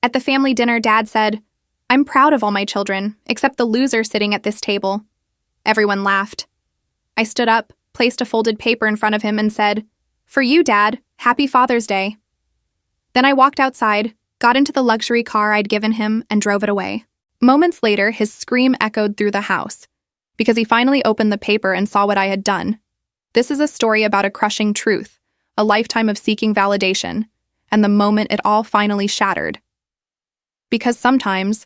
At the family dinner, Dad said, "I'm proud of all my children, except the loser sitting at this table." Everyone laughed. I stood up, placed a folded paper in front of him, and said, "For you, Dad, Happy Father's Day." Then I walked outside, got into the luxury car I'd given him, and drove it away. Moments later, his scream echoed through the house, because he finally opened the paper and saw what I had done. This is a story about a crushing truth, a lifetime of seeking validation, and the moment it all finally shattered. Because sometimes,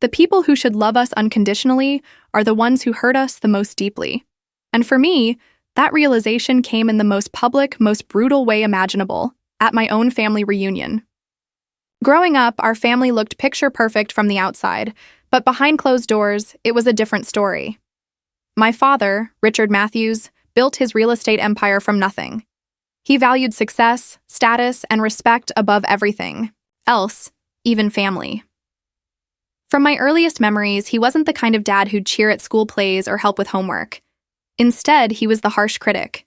the people who should love us unconditionally are the ones who hurt us the most deeply. And for me, that realization came in the most public, most brutal way imaginable, at my own family reunion. Growing up, our family looked picture perfect from the outside, but behind closed doors, it was a different story. My father, Richard Matthews, built his real estate empire from nothing. He valued success, status, and respect above everything else, even family. From my earliest memories, he wasn't the kind of dad who'd cheer at school plays or help with homework. Instead, he was the harsh critic.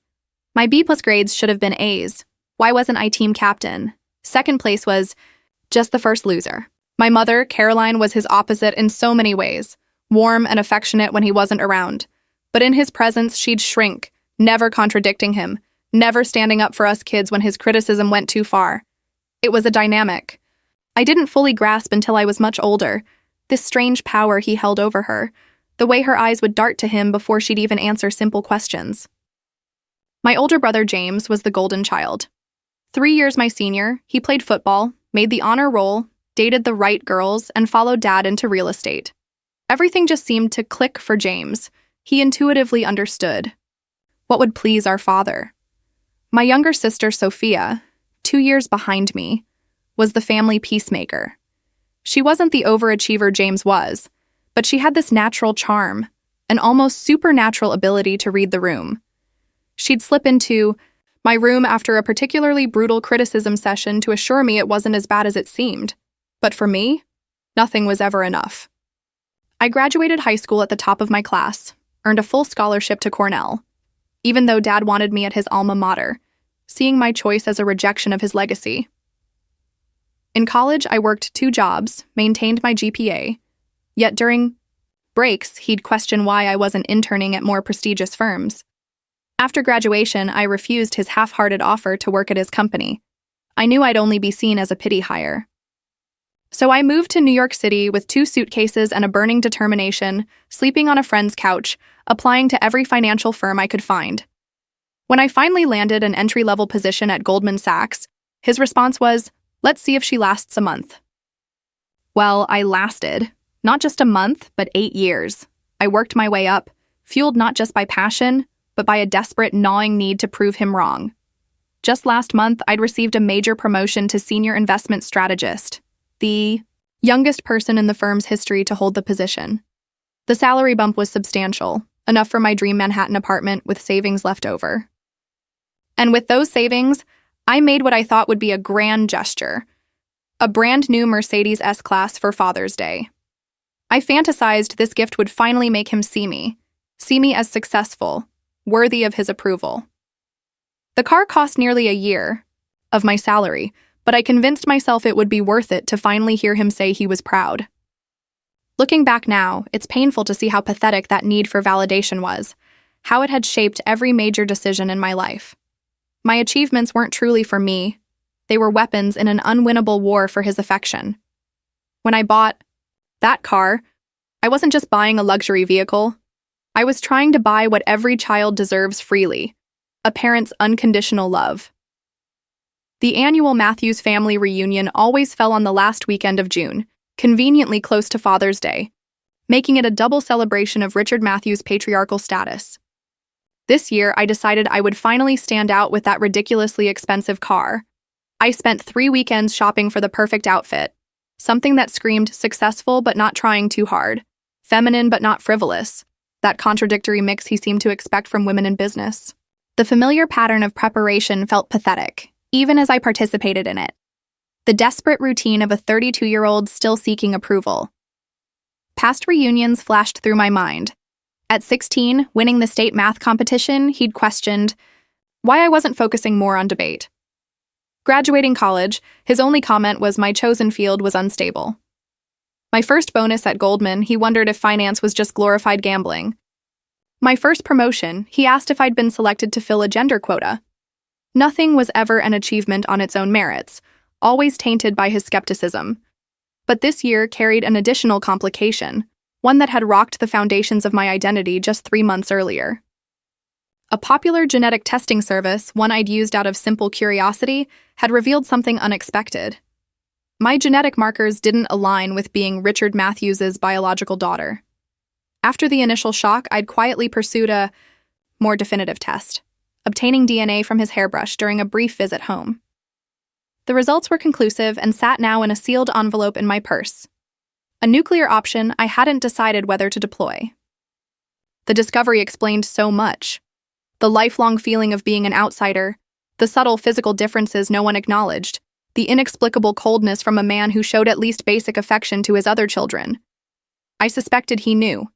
My B+ grades should have been A's. Why wasn't I team captain? Second place was just the first loser. My mother, Caroline, was his opposite in so many ways, warm and affectionate when he wasn't around. But in his presence, she'd shrink, never contradicting him, never standing up for us kids when his criticism went too far. It was a dynamic I didn't fully grasp until I was much older, this strange power he held over her, the way her eyes would dart to him before she'd even answer simple questions. My older brother James was the golden child. 3 years my senior, he played football, made the honor roll, dated the right girls, and followed Dad into real estate. Everything just seemed to click for James. He intuitively understood what would please our father. My younger sister, Sophia, 2 years behind me, was the family peacemaker. She wasn't the overachiever James was, but she had this natural charm, an almost supernatural ability to read the room. She'd slip into my room after a particularly brutal criticism session to assure me it wasn't as bad as it seemed. But for me, nothing was ever enough. I graduated high school at the top of my class, earned a full scholarship to Cornell, even though Dad wanted me at his alma mater, seeing my choice as a rejection of his legacy. In college, I worked 2 jobs, maintained my GPA, yet during breaks, he'd question why I wasn't interning at more prestigious firms. After graduation, I refused his half-hearted offer to work at his company. I knew I'd only be seen as a pity hire. So I moved to New York City with 2 suitcases and a burning determination, sleeping on a friend's couch, applying to every financial firm I could find. When I finally landed an entry-level position at Goldman Sachs, his response was, "Let's see if she lasts a month." Well, I lasted. Not just a month, but 8 years. I worked my way up, fueled not just by passion, but by a desperate, gnawing need to prove him wrong. Just last month, I'd received a major promotion to senior investment strategist, the youngest person in the firm's history to hold the position. The salary bump was substantial, enough for my dream Manhattan apartment with savings left over. And with those savings, I made what I thought would be a grand gesture, a brand new Mercedes S-Class for Father's Day. I fantasized this gift would finally make him see me as successful, worthy of his approval. The car cost nearly a year of my salary, but I convinced myself it would be worth it to finally hear him say he was proud. Looking back now, it's painful to see how pathetic that need for validation was, how it had shaped every major decision in my life. My achievements weren't truly for me. They were weapons in an unwinnable war for his affection. When I bought that car, I wasn't just buying a luxury vehicle. I was trying to buy what every child deserves freely, a parent's unconditional love. The annual Matthews family reunion always fell on the last weekend of June, conveniently close to Father's Day, making it a double celebration of Richard Matthews' patriarchal status. This year, I decided I would finally stand out with that ridiculously expensive car. I spent 3 weekends shopping for the perfect outfit, something that screamed successful but not trying too hard, feminine but not frivolous, that contradictory mix he seemed to expect from women in business. The familiar pattern of preparation felt pathetic, even as I participated in it. The desperate routine of a 32-year-old still seeking approval. Past reunions flashed through my mind. At 16, winning the state math competition, he'd questioned why I wasn't focusing more on debate. Graduating college, his only comment was my chosen field was unstable. My first bonus at Goldman, he wondered if finance was just glorified gambling. My first promotion, he asked if I'd been selected to fill a gender quota. Nothing was ever an achievement on its own merits, always tainted by his skepticism. But this year carried an additional complication, one that had rocked the foundations of my identity just 3 months earlier. A popular genetic testing service, one I'd used out of simple curiosity, had revealed something unexpected. My genetic markers didn't align with being Richard Matthews's biological daughter. After the initial shock, I'd quietly pursued a more definitive test, obtaining DNA from his hairbrush during a brief visit home. The results were conclusive and sat now in a sealed envelope in my purse. A nuclear option I hadn't decided whether to deploy. The discovery explained so much. The lifelong feeling of being an outsider, the subtle physical differences no one acknowledged, the inexplicable coldness from a man who showed at least basic affection to his other children. I suspected he knew,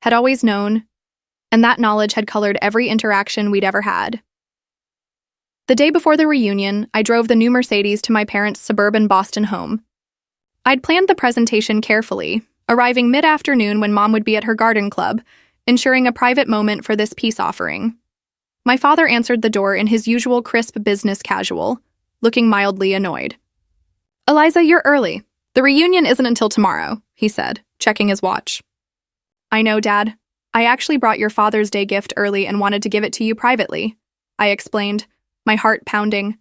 had always known, and that knowledge had colored every interaction we'd ever had. The day before the reunion, I drove the new Mercedes to my parents' suburban Boston home. I'd planned the presentation carefully, arriving mid-afternoon when Mom would be at her garden club, ensuring a private moment for this peace offering. My father answered the door in his usual crisp business casual, looking mildly annoyed. "Eliza, you're early. The reunion isn't until tomorrow," he said, checking his watch. "I know, Dad. I actually brought your Father's Day gift early and wanted to give it to you privately," I explained, my heart pounding.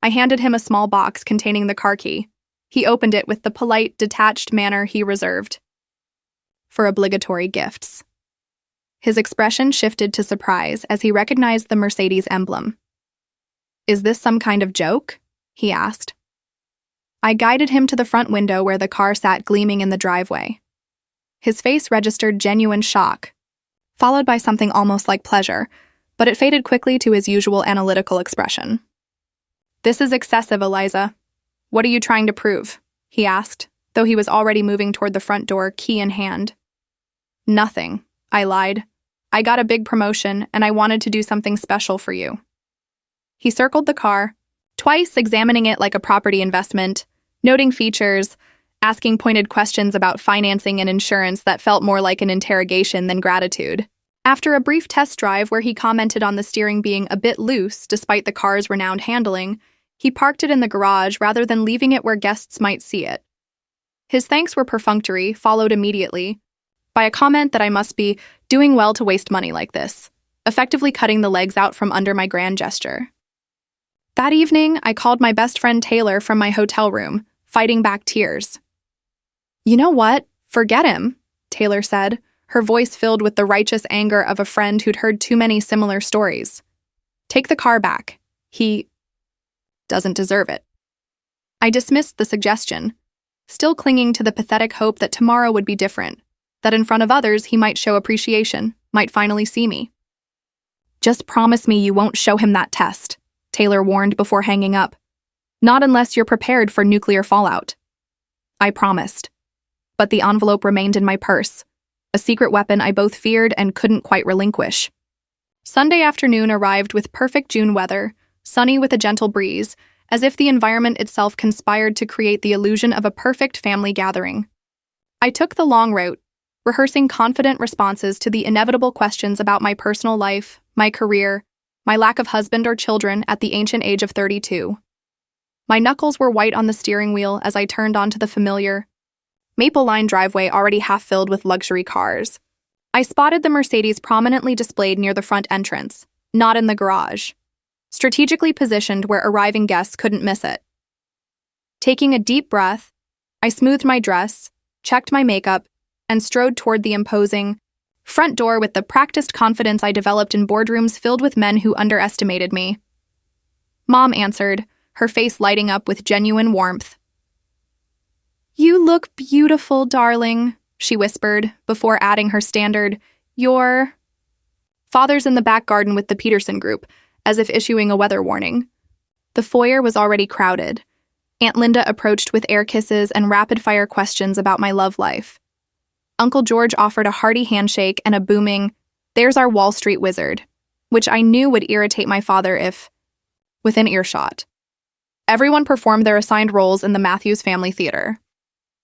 I handed him a small box containing the car key. He opened it with the polite, detached manner he reserved for obligatory gifts. His expression shifted to surprise as he recognized the Mercedes emblem. "Is this some kind of joke?" he asked. I guided him to the front window where the car sat gleaming in the driveway. His face registered genuine shock, followed by something almost like pleasure, but it faded quickly to his usual analytical expression. "This is excessive, Eliza. What are you trying to prove?" he asked, though he was already moving toward the front door, key in hand. "Nothing," I lied. "I got a big promotion, and I wanted to do something special for you." He circled the car, twice examining it like a property investment, noting features, asking pointed questions about financing and insurance that felt more like an interrogation than gratitude. After a brief test drive where he commented on the steering being a bit loose despite the car's renowned handling, he parked it in the garage rather than leaving it where guests might see it. His thanks were perfunctory, followed immediately by a comment that I must be doing well to waste money like this, effectively cutting the legs out from under my grand gesture. That evening, I called my best friend Taylor from my hotel room, fighting back tears. "You know what? Forget him," Taylor said, her voice filled with the righteous anger of a friend who'd heard too many similar stories. "Take the car back. He doesn't deserve it." I dismissed the suggestion, still clinging to the pathetic hope that tomorrow would be different, that in front of others he might show appreciation, might finally see me. "Just promise me you won't show him that test," Taylor warned before hanging up. "Not unless you're prepared for nuclear fallout." I promised. But the envelope remained in my purse, a secret weapon I both feared and couldn't quite relinquish. Sunday afternoon arrived with perfect June weather, sunny with a gentle breeze, as if the environment itself conspired to create the illusion of a perfect family gathering. I took the long route, rehearsing confident responses to the inevitable questions about my personal life, my career, my lack of husband or children at the ancient age of 32. My knuckles were white on the steering wheel as I turned onto the familiar, maple-lined driveway already half filled with luxury cars. I spotted the Mercedes prominently displayed near the front entrance, not in the garage, strategically positioned where arriving guests couldn't miss it. Taking a deep breath, I smoothed my dress, checked my makeup, and strode toward the imposing front door with the practiced confidence I developed in boardrooms filled with men who underestimated me. Mom answered, her face lighting up with genuine warmth. "You look beautiful, darling," she whispered, before adding her standard, "Your father's in the back garden with the Peterson group," as if issuing a weather warning. The foyer was already crowded. Aunt Linda approached with air kisses and rapid-fire questions about my love life. Uncle George offered a hearty handshake and a booming, "There's our Wall Street wizard," which I knew would irritate my father if within earshot. Everyone performed their assigned roles in the Matthews family theater.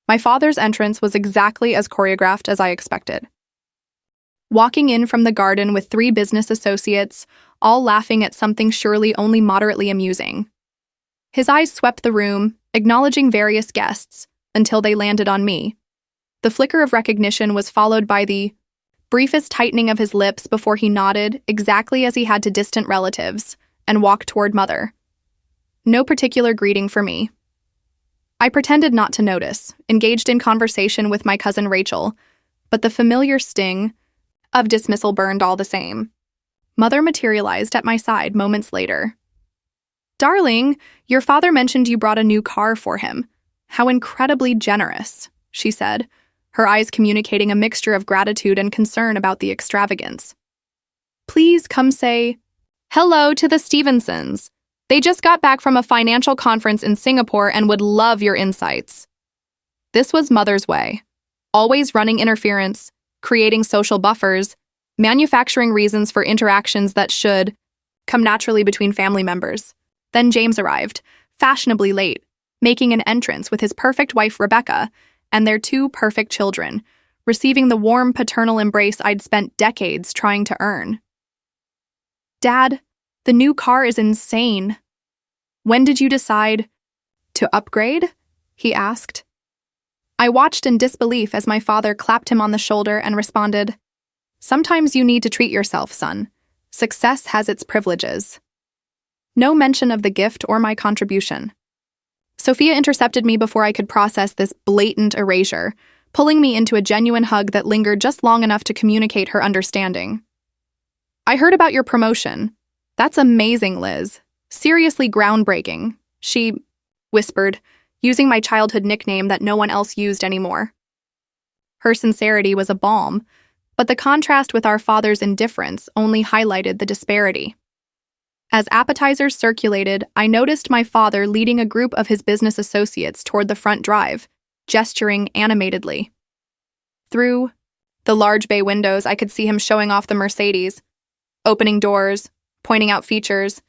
My father's entrance was exactly as choreographed as I expected. Walking in from the garden with 3 business associates, all laughing at something surely only moderately amusing. His eyes swept the room, acknowledging various guests, until they landed on me. The flicker of recognition was followed by the briefest tightening of his lips before he nodded, exactly as he had to distant relatives, and walked toward Mother. No particular greeting for me. I pretended not to notice, engaged in conversation with my cousin Rachel, but the familiar sting of dismissal burned all the same. Mother materialized at my side moments later. "Darling, your father mentioned you brought a new car for him. How incredibly generous," she said, her eyes communicating a mixture of gratitude and concern about the extravagance. "Please come say hello to the Stevensons. They just got back from a financial conference in Singapore and would love your insights." This was Mother's way, always running interference, creating social buffers, manufacturing reasons for interactions that should come naturally between family members. Then James arrived, fashionably late, making an entrance with his perfect wife Rebecca and their 2 perfect children, receiving the warm paternal embrace I'd spent decades trying to earn. "Dad, the new car is insane. When did you decide to upgrade?" he asked. I watched in disbelief as my father clapped him on the shoulder and responded, "Sometimes you need to treat yourself, son. Success has its privileges." No mention of the gift or my contribution. Sophia intercepted me before I could process this blatant erasure, pulling me into a genuine hug that lingered just long enough to communicate her understanding. "I heard about your promotion. That's amazing, Liz. Seriously groundbreaking," she whispered, using my childhood nickname that no one else used anymore. Her sincerity was a balm, but the contrast with our father's indifference only highlighted the disparity. As appetizers circulated, I noticed my father leading a group of his business associates toward the front drive, gesturing animatedly. Through the large bay windows, I could see him showing off the Mercedes, opening doors, pointing out features,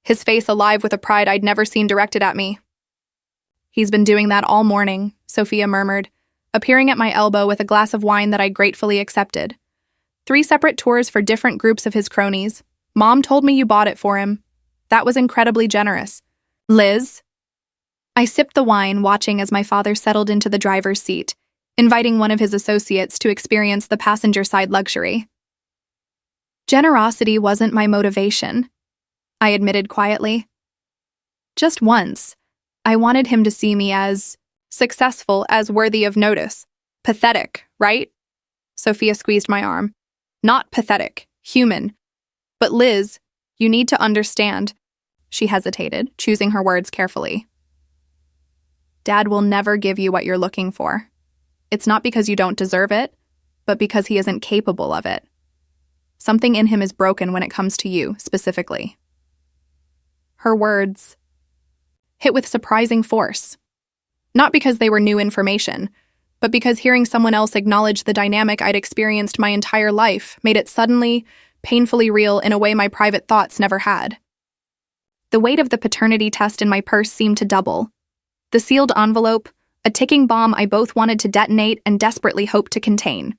his face alive with a pride I'd never seen directed at me. "He's been doing that all morning," Sophia murmured, appearing at my elbow with a glass of wine that I gratefully accepted. 3 separate tours for different groups of his cronies. "Mom told me you bought it for him. That was incredibly generous." "Liz?" I sipped the wine, watching as my father settled into the driver's seat, inviting one of his associates to experience the passenger-side luxury. "Generosity wasn't my motivation," I admitted quietly. "Just once, I wanted him to see me as successful, as worthy of notice. Pathetic, right?" Sophia squeezed my arm. "Not pathetic, human. But Liz, you need to understand." She hesitated, choosing her words carefully. "Dad will never give you what you're looking for. It's not because you don't deserve it, but because he isn't capable of it. Something in him is broken when it comes to you, specifically." Her words hit with surprising force. Not because they were new information, but because hearing someone else acknowledge the dynamic I'd experienced my entire life made it suddenly, painfully real in a way my private thoughts never had. The weight of the paternity test in my purse seemed to double. The sealed envelope, a ticking bomb I both wanted to detonate and desperately hoped to contain.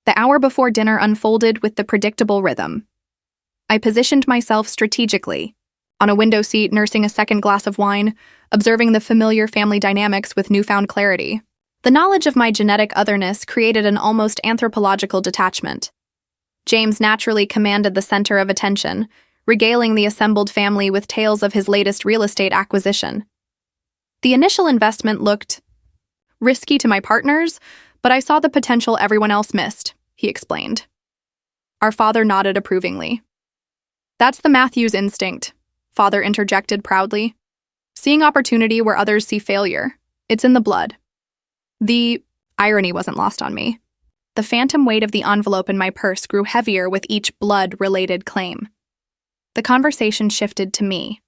The hour before dinner unfolded with the predictable rhythm. I positioned myself strategically, on a window seat nursing a second glass of wine, observing the familiar family dynamics with newfound clarity. The knowledge of my genetic otherness created an almost anthropological detachment. James naturally commanded the center of attention, regaling the assembled family with tales of his latest real estate acquisition. The initial investment looked risky to my partners, but I saw the potential everyone else missed, he explained. Our father nodded approvingly. "That's the Matthews instinct," Father interjected proudly. "Seeing opportunity where others see failure. It's in the blood." The irony wasn't lost on me. The phantom weight of the envelope in my purse grew heavier with each blood-related claim. The conversation shifted to me.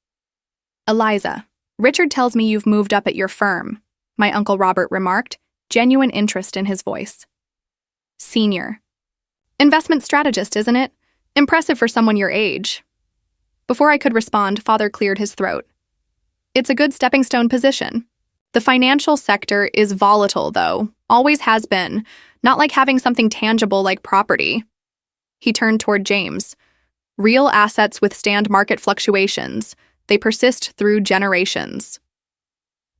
"Eliza, Richard tells me you've moved up at your firm," my Uncle Robert remarked, genuine interest in his voice. "Senior. Investment strategist, isn't it? Impressive for someone your age." Before I could respond, Father cleared his throat. It's a good stepping stone position. The financial sector is volatile, though, always has been, not like having something tangible like property. He turned toward James. Real assets withstand market fluctuations. They persist through generations.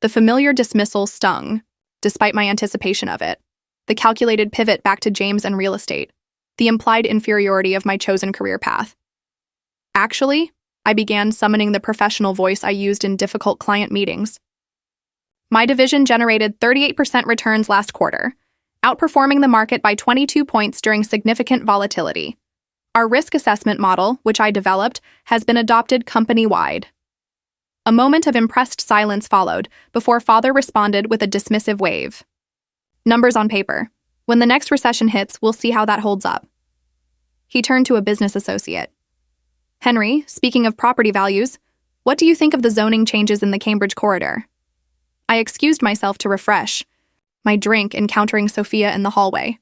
The familiar dismissal stung, despite my anticipation of it. The calculated pivot back to James and real estate. The implied inferiority of my chosen career path. Actually, I began summoning the professional voice I used in difficult client meetings. My division generated 38% returns last quarter, outperforming the market by 22 points during significant volatility. Our risk assessment model, which I developed, has been adopted company-wide. A moment of impressed silence followed before Father responded with a dismissive wave. Numbers on paper. When the next recession hits, we'll see how that holds up. He turned to a business associate. Henry, speaking of property values, what do you think of the zoning changes in the Cambridge corridor? I excused myself to refresh my drink, encountering Sophia in the hallway.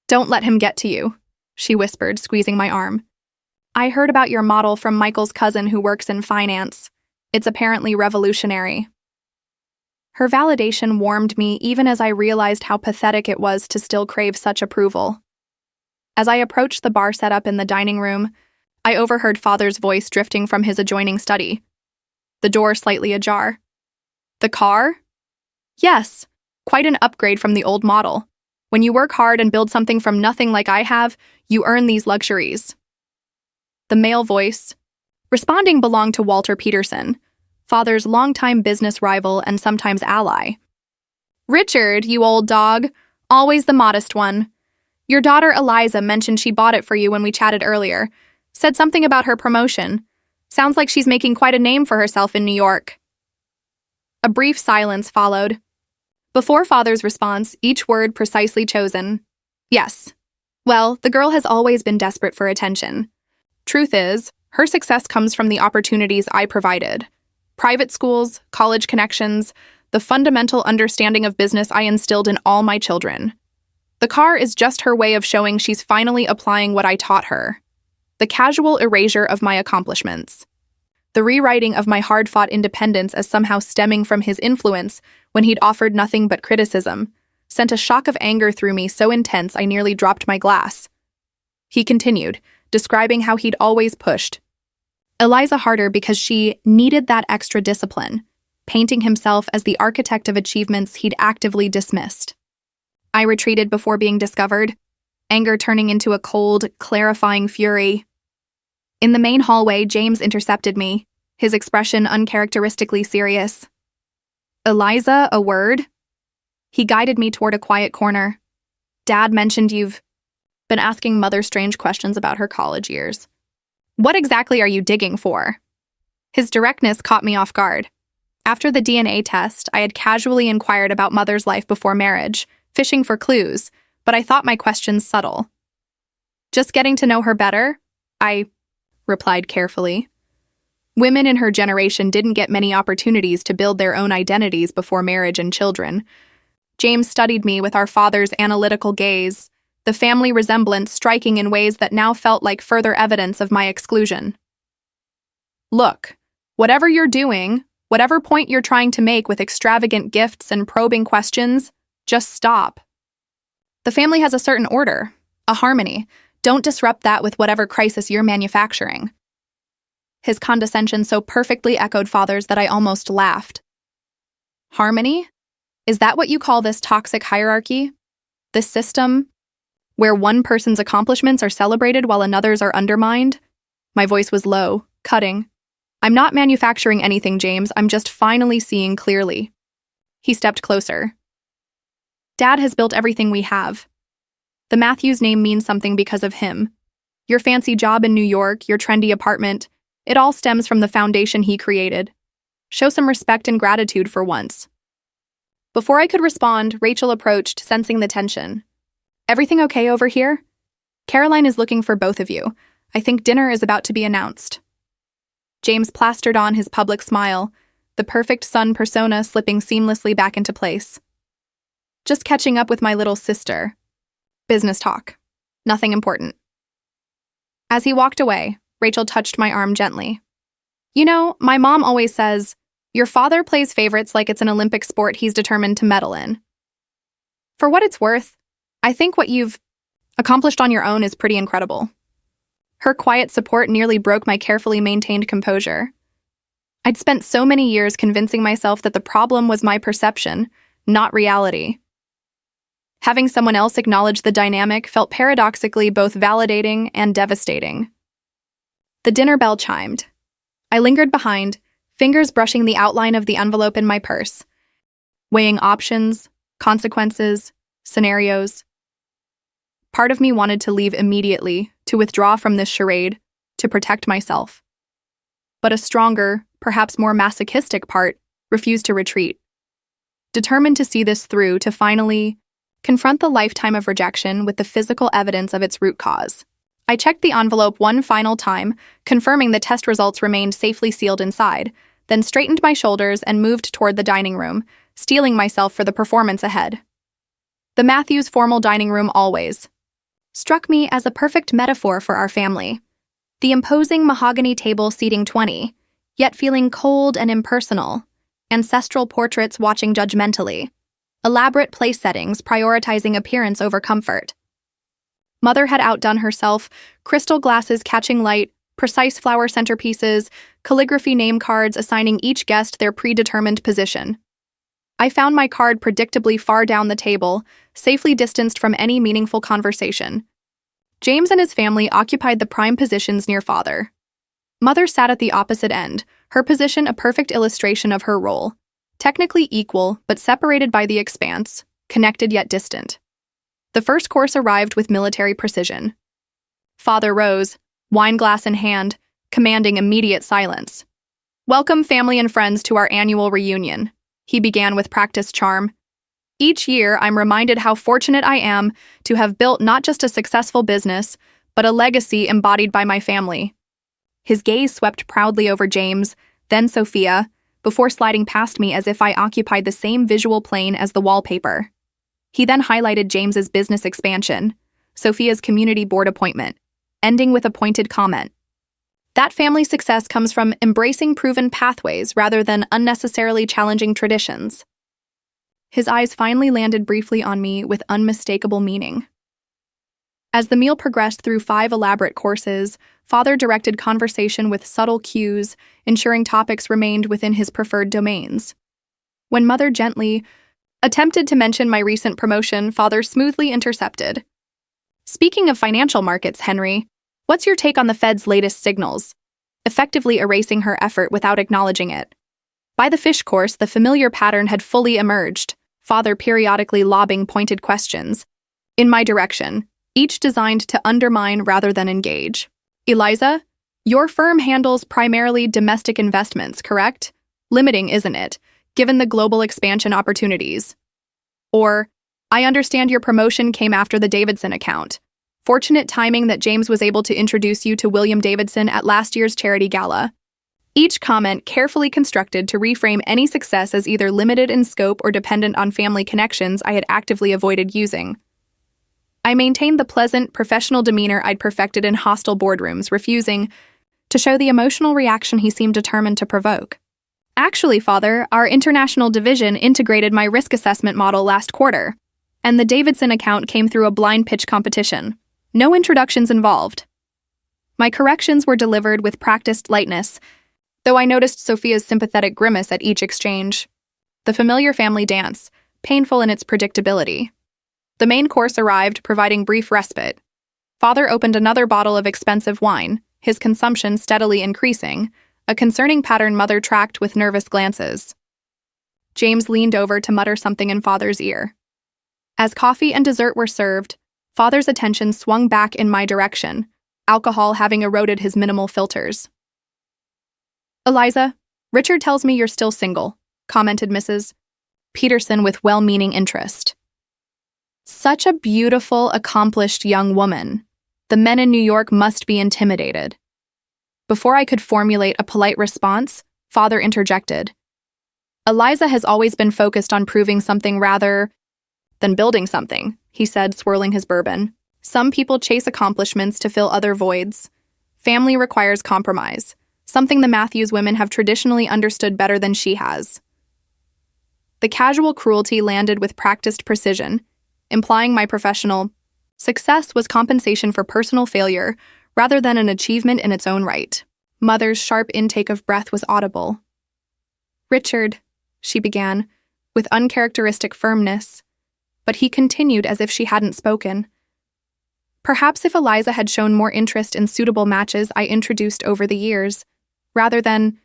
Don't let him get to you, she whispered, squeezing my arm. I heard about your model from Michael's cousin who works in finance. It's apparently revolutionary. Her validation warmed me even as I realized how pathetic it was to still crave such approval. As I approached the bar setup in the dining room, I overheard Father's voice drifting from his adjoining study. The door slightly ajar. The car? Yes, quite an upgrade from the old model. When you work hard and build something from nothing like I have, you earn these luxuries. The male voice, responding, belonged to Walter Peterson, Father's longtime business rival and sometimes ally. Richard, you old dog, always the modest one. Your daughter Eliza mentioned she bought it for you when we chatted earlier. Said something about her promotion. Sounds like she's making quite a name for herself in New York. A brief silence followed. Before Father's response, each word precisely chosen. Yes. Well, the girl has always been desperate for attention. Truth is, her success comes from the opportunities I provided. Private schools, college connections, the fundamental understanding of business I instilled in all my children. The car is just her way of showing she's finally applying what I taught her. The casual erasure of my accomplishments. The rewriting of my hard-fought independence as somehow stemming from his influence when he'd offered nothing but criticism, sent a shock of anger through me so intense I nearly dropped my glass. He continued, describing how he'd always pushed Eliza harder because she needed that extra discipline, painting himself as the architect of achievements he'd actively dismissed. I retreated before being discovered, anger turning into a cold, clarifying fury. In the main hallway, James intercepted me, his expression uncharacteristically serious. Eliza, a word? He guided me toward a quiet corner. Dad mentioned you've been asking Mother strange questions about her college years. What exactly are you digging for? His directness caught me off guard. After the DNA test, I had casually inquired about Mother's life before marriage, fishing for clues, but I thought my questions subtle. Just getting to know her better, I replied carefully. Women in her generation didn't get many opportunities to build their own identities before marriage and children. James studied me with our father's analytical gaze, the family resemblance striking in ways that now felt like further evidence of my exclusion. Look, whatever you're doing, whatever point you're trying to make with extravagant gifts and probing questions, just stop. The family has a certain order, a harmony. Don't disrupt that with whatever crisis you're manufacturing. His condescension so perfectly echoed Father's that I almost laughed. Harmony? Is that what you call this toxic hierarchy? This system where one person's accomplishments are celebrated while another's are undermined? My voice was low, cutting. I'm not manufacturing anything, James. I'm just finally seeing clearly. He stepped closer. Dad has built everything we have. The Matthews name means something because of him. Your fancy job in New York, your trendy apartment, it all stems from the foundation he created. Show some respect and gratitude for once. Before I could respond, Rachel approached, sensing the tension. Everything okay over here? Caroline is looking for both of you. I think dinner is about to be announced. James plastered on his public smile, the perfect son persona slipping seamlessly back into place. Just catching up with my little sister. Business talk. Nothing important. As he walked away, Rachel touched my arm gently. You know, my mom always says, Your father plays favorites like it's an Olympic sport he's determined to medal in. For what it's worth, I think what you've accomplished on your own is pretty incredible. Her quiet support nearly broke my carefully maintained composure. I'd spent so many years convincing myself that the problem was my perception, not reality. Having someone else acknowledge the dynamic felt paradoxically both validating and devastating. The dinner bell chimed. I lingered behind, fingers brushing the outline of the envelope in my purse, weighing options, consequences, scenarios. Part of me wanted to leave immediately, to withdraw from this charade, to protect myself. But a stronger, perhaps more masochistic part refused to retreat. Determined to see this through, to finally confront the lifetime of rejection with the physical evidence of its root cause. I checked the envelope one final time, confirming the test results remained safely sealed inside, then straightened my shoulders and moved toward the dining room, steeling myself for the performance ahead. The Matthews formal dining room always struck me as a perfect metaphor for our family. The imposing mahogany table seating 20, yet feeling cold and impersonal, ancestral portraits watching judgmentally, elaborate place settings prioritizing appearance over comfort. Mother had outdone herself, crystal glasses catching light, precise flower centerpieces, calligraphy name cards assigning each guest their predetermined position. I found my card predictably far down the table, safely distanced from any meaningful conversation. James and his family occupied the prime positions near father. Mother sat at the opposite end, her position a perfect illustration of her role, technically equal but separated by the expanse, connected yet distant. The first course arrived with military precision. Father rose, wineglass in hand, commanding immediate silence. "Welcome, family and friends, to our annual reunion," he began with practiced charm. "Each year, I'm reminded how fortunate I am to have built not just a successful business, but a legacy embodied by my family." His gaze swept proudly over James, then Sophia, before sliding past me as if I occupied the same visual plane as the wallpaper. He then highlighted James's business expansion, Sophia's community board appointment, ending with a pointed comment. That family success comes from embracing proven pathways rather than unnecessarily challenging traditions. His eyes finally landed briefly on me with unmistakable meaning. As the meal progressed through 5 elaborate courses, Father directed conversation with subtle cues, ensuring topics remained within his preferred domains. When Mother gently attempted to mention my recent promotion, Father smoothly intercepted. "Speaking of financial markets, Henry, what's your take on the Fed's latest signals?" Effectively erasing her effort without acknowledging it. By the fish course, the familiar pattern had fully emerged, Father periodically lobbing pointed questions in my direction, each designed to undermine rather than engage. "Eliza, your firm handles primarily domestic investments, correct? Limiting, isn't it, given the global expansion opportunities?" Or, "I understand your promotion came after the Davidson account. Fortunate timing that James was able to introduce you to William Davidson at last year's charity gala." Each comment carefully constructed to reframe any success as either limited in scope or dependent on family connections I had actively avoided using. I maintained the pleasant, professional demeanor I'd perfected in hostile boardrooms, refusing to show the emotional reaction he seemed determined to provoke. "Actually, Father, our international division integrated my risk assessment model last quarter, and the Davidson account came through a blind pitch competition. No introductions involved." My corrections were delivered with practiced lightness, though I noticed Sophia's sympathetic grimace at each exchange. The familiar family dance, painful in its predictability. The main course arrived, providing brief respite. Father opened another bottle of expensive wine, his consumption steadily increasing, a concerning pattern Mother tracked with nervous glances. James leaned over to mutter something in Father's ear. As coffee and dessert were served, Father's attention swung back in my direction, alcohol having eroded his minimal filters. "Eliza, Richard tells me you're still single," commented Mrs. Peterson with well-meaning interest. Such a beautiful, accomplished young woman. The men in New York must be intimidated. Before I could formulate a polite response, Father interjected. "Eliza has always been focused on proving something rather than building something," he said, swirling his bourbon. "Some people chase accomplishments to fill other voids. Family requires compromise. something the Matthews women have traditionally understood better than she has. The casual cruelty landed with practiced precision, implying my professional success was compensation for personal failure rather than an achievement in its own right. Mother's sharp intake of breath was audible. "Richard," she began, with uncharacteristic firmness, but he continued as if she hadn't spoken. Perhaps if Eliza had shown more interest in suitable matches I introduced over the years, rather than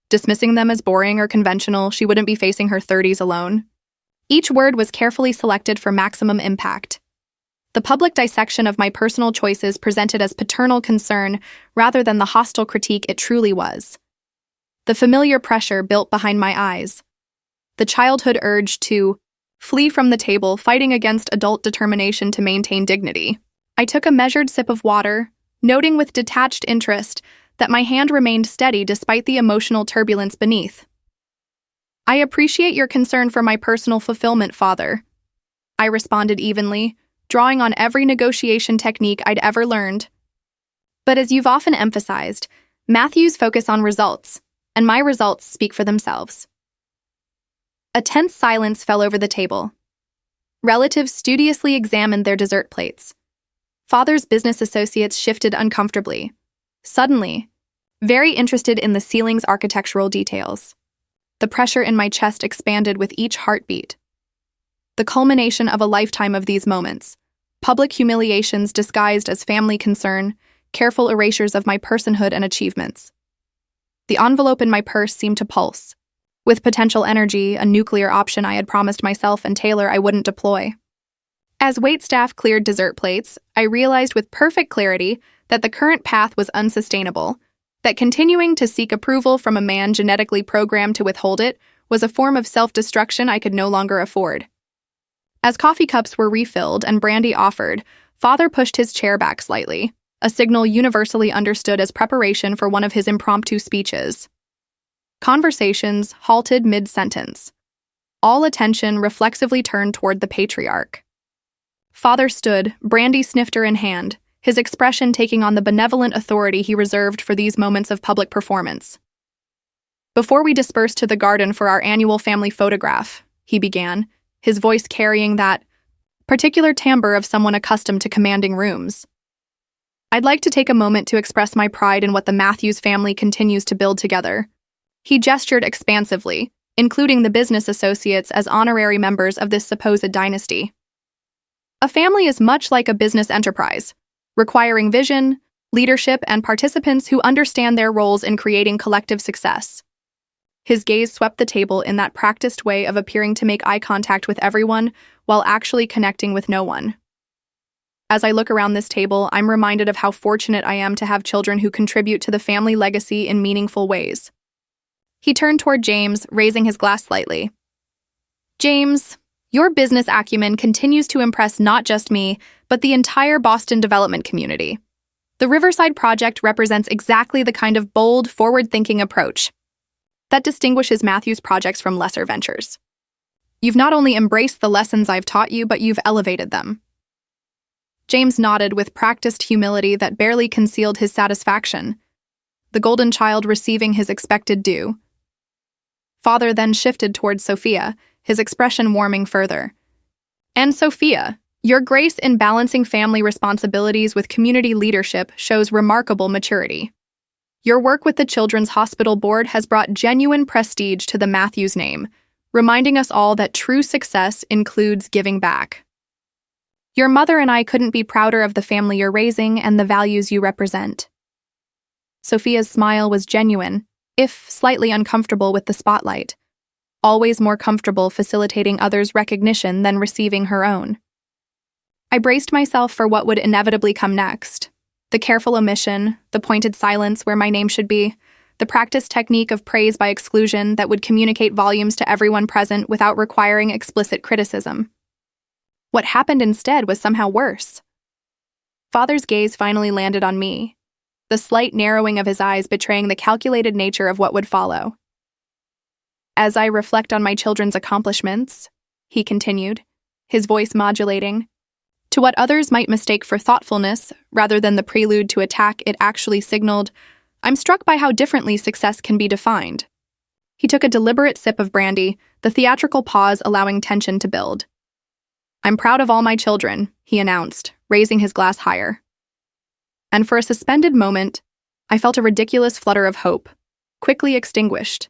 dismissing them as boring or conventional, she wouldn't be facing her 30s alone. Each word was carefully selected for maximum impact. The public dissection of my personal choices presented as paternal concern rather than the hostile critique it truly was. The familiar pressure built behind my eyes. The childhood urge to flee from the table, fighting against adult determination to maintain dignity. I took a measured sip of water, noting with detached interest that my hand remained steady despite the emotional turbulence beneath. "I appreciate your concern for my personal fulfillment, Father," I responded evenly, drawing on every negotiation technique I'd ever learned. "But as you've often emphasized, Matthews focus on results, and my results speak for themselves." A tense silence fell over the table. Relatives studiously examined their dessert plates. Father's business associates shifted uncomfortably, suddenly, very interested in the ceiling's architectural details. The pressure in my chest expanded with each heartbeat. The culmination of a lifetime of these moments, public humiliations disguised as family concern, careful erasures of my personhood and achievements. The envelope in my purse seemed to pulse, with potential energy, a nuclear option I had promised myself and Taylor I wouldn't deploy. As waitstaff cleared dessert plates, I realized with perfect clarity that the current path was unsustainable, that continuing to seek approval from a man genetically programmed to withhold it was a form of self-destruction I could no longer afford. As coffee cups were refilled and brandy offered, Father pushed his chair back slightly, a signal universally understood as preparation for one of his impromptu speeches. Conversations halted mid-sentence. All attention reflexively turned toward the patriarch. Father stood, brandy snifter in hand, his expression taking on the benevolent authority he reserved for these moments of public performance. "Before we disperse to the garden for our annual family photograph," he began, his voice carrying that particular timbre of someone accustomed to commanding rooms, "I'd like to take a moment to express my pride in what the Matthews family continues to build together." He gestured expansively, including the business associates as honorary members of this supposed dynasty. "A family is much like a business enterprise, requiring vision, leadership, and participants who understand their roles in creating collective success." His gaze swept the table in that practiced way of appearing to make eye contact with everyone while actually connecting with no one. As I look around this table, I'm reminded of how fortunate I am to have children who contribute to the family legacy in meaningful ways. He turned toward James, raising his glass slightly. "James, your business acumen continues to impress not just me, but the entire Boston development community. The Riverside Project represents exactly the kind of bold, forward-thinking approach that distinguishes Matthews projects from lesser ventures. You've not only embraced the lessons I've taught you, but you've elevated them." James nodded with practiced humility that barely concealed his satisfaction, the golden child receiving his expected due. Father then shifted towards Sophia, his expression warming further. "And Sophia, your grace in balancing family responsibilities with community leadership shows remarkable maturity. Your work with the Children's Hospital Board has brought genuine prestige to the Matthews name, reminding us all that true success includes giving back. Your mother and I couldn't be prouder of the family you're raising and the values you represent." Sophia's smile was genuine, if slightly uncomfortable with the spotlight, always more comfortable facilitating others' recognition than receiving her own. I braced myself for what would inevitably come next. The careful omission, the pointed silence where my name should be, the practiced technique of praise by exclusion that would communicate volumes to everyone present without requiring explicit criticism. What happened instead was somehow worse. Father's gaze finally landed on me, the slight narrowing of his eyes betraying the calculated nature of what would follow. "As I reflect on my children's accomplishments," he continued, his voice modulating, "to what others might mistake for thoughtfulness rather than the prelude to attack it actually signaled, I'm struck by how differently success can be defined. He took a deliberate sip of brandy, the theatrical pause allowing tension to build. I'm proud of all my children, he announced, raising his glass higher. And for a suspended moment, I felt a ridiculous flutter of hope, quickly extinguished